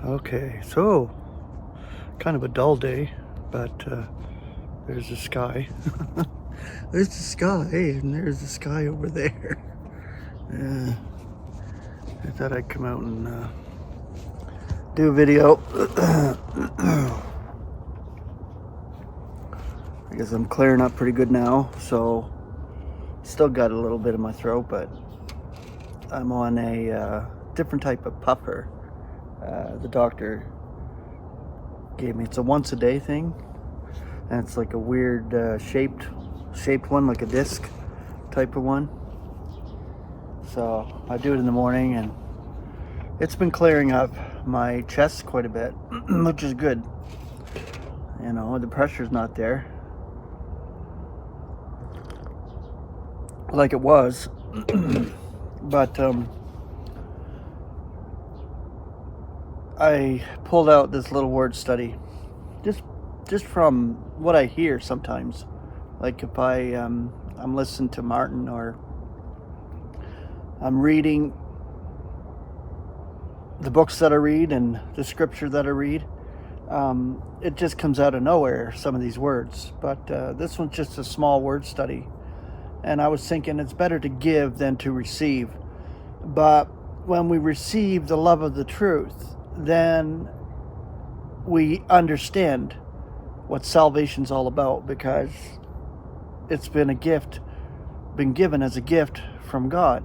Okay, so kind of a dull day, but there's the sky. There's the sky, and there's the sky over there. Yeah, I thought I'd come out and do a video. I guess I'm clearing up pretty good now, so still got a little bit in my throat, but I'm on a different type of puffer. The doctor gave me, it's a once a day thing, and it's like a weird shaped one, like a disc type of one. So I do it in the morning, and it's been clearing up my chest quite a bit, which is good. You know, the pressure's not there like it was. But I pulled out this little word study just from what I hear sometimes. Like if I'm listening to Martin, or I'm reading the books that I read and the scripture that I read, it just comes out of nowhere, some of these words. But this one's just a small word study, and I was thinking it's better to give than to receive. But when we receive the love of the truth, then we understand what salvation's all about, because it's been given as a gift from God,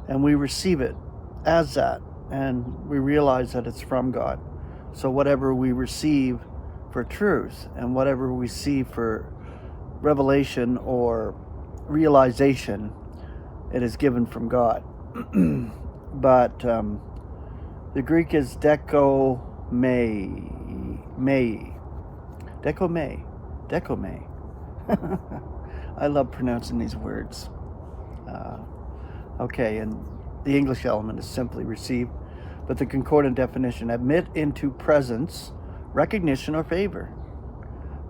and we receive it as that, and we realize that it's from God. So whatever we receive for truth, and whatever we see for revelation or realization, it is given from God. But the Greek is Dekomai. I love pronouncing these words. Okay, and the English element is simply receive, but the concordant definition, admit into presence, recognition, or favor.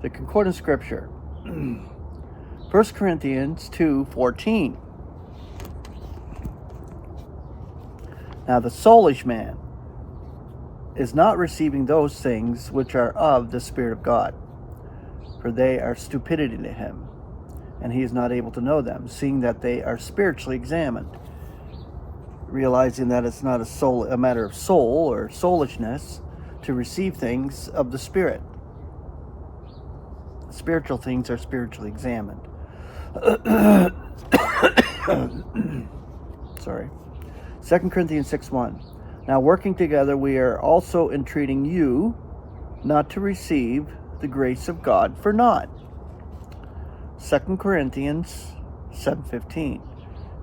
The concordant scripture, 1 Corinthians 2:14. Now the soulish man is not receiving those things which are of the Spirit of God, for they are stupidity to him, and he is not able to know them, seeing that they are spiritually examined. Realizing that it's not a matter of soul or soulishness to receive things of the Spirit. Spiritual things are spiritually examined. Sorry. 2 Corinthians 6:1. Now working together, we are also entreating you not to receive the grace of God for naught. 2 Corinthians 7:15.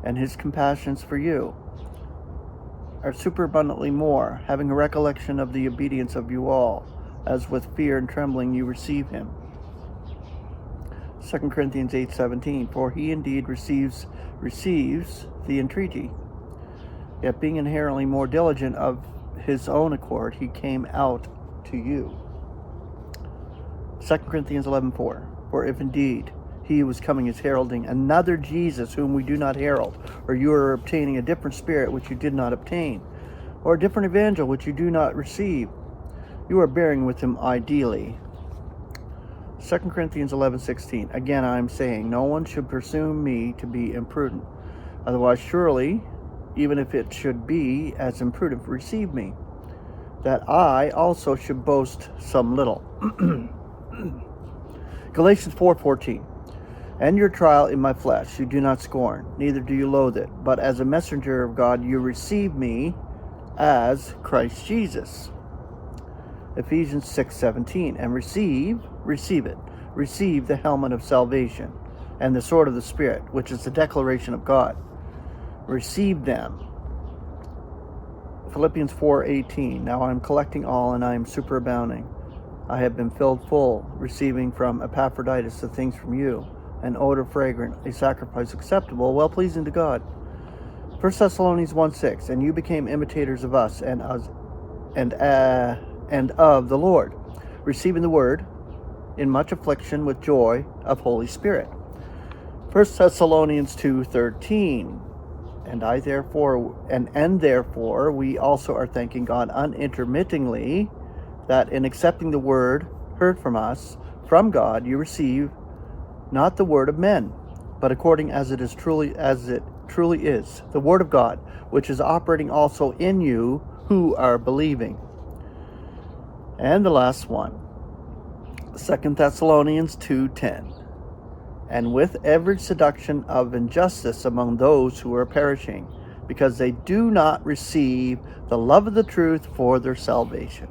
And his compassions for you are superabundantly more, having a recollection of the obedience of you all, as with fear and trembling you receive him. 2 Corinthians 8:17. For he indeed receives the entreaty, yet being inherently more diligent of his own accord, he came out to you. 2 Corinthians 11:4. For if indeed he who was coming is heralding another Jesus whom we do not herald, or you are obtaining a different spirit which you did not obtain, or a different evangel which you do not receive, you are bearing with him ideally. 2 Corinthians 11:16. Again I am saying, no one should presume me to be imprudent. Otherwise surely, even if it should be as imprudent, receive me, that I also should boast some little. Galatians 4:14. And your trial in my flesh you do not scorn, neither do you loathe it, but as a messenger of God you receive me as Christ Jesus. Ephesians 6:17. And receive it. Receive the helmet of salvation and the sword of the Spirit, which is the declaration of God. Receive them. Philippians 4:18. Now I am collecting all, and I am superabounding. I have been filled full, receiving from Epaphroditus the things from you, an odor fragrant, a sacrifice acceptable, well-pleasing to God. 1 Thessalonians 1:6. And you became imitators of us and of the Lord, receiving the word in much affliction with joy of Holy Spirit. 1 Thessalonians 2:13. Therefore we also are thanking God unintermittingly that in accepting the word heard from us from God you receive not the word of men, but according as it truly is, the word of God, which is operating also in you who are believing. And the last one, 2 Thessalonians 2:10. And with every seduction of injustice among those who are perishing, because they do not receive the love of the truth for their salvation.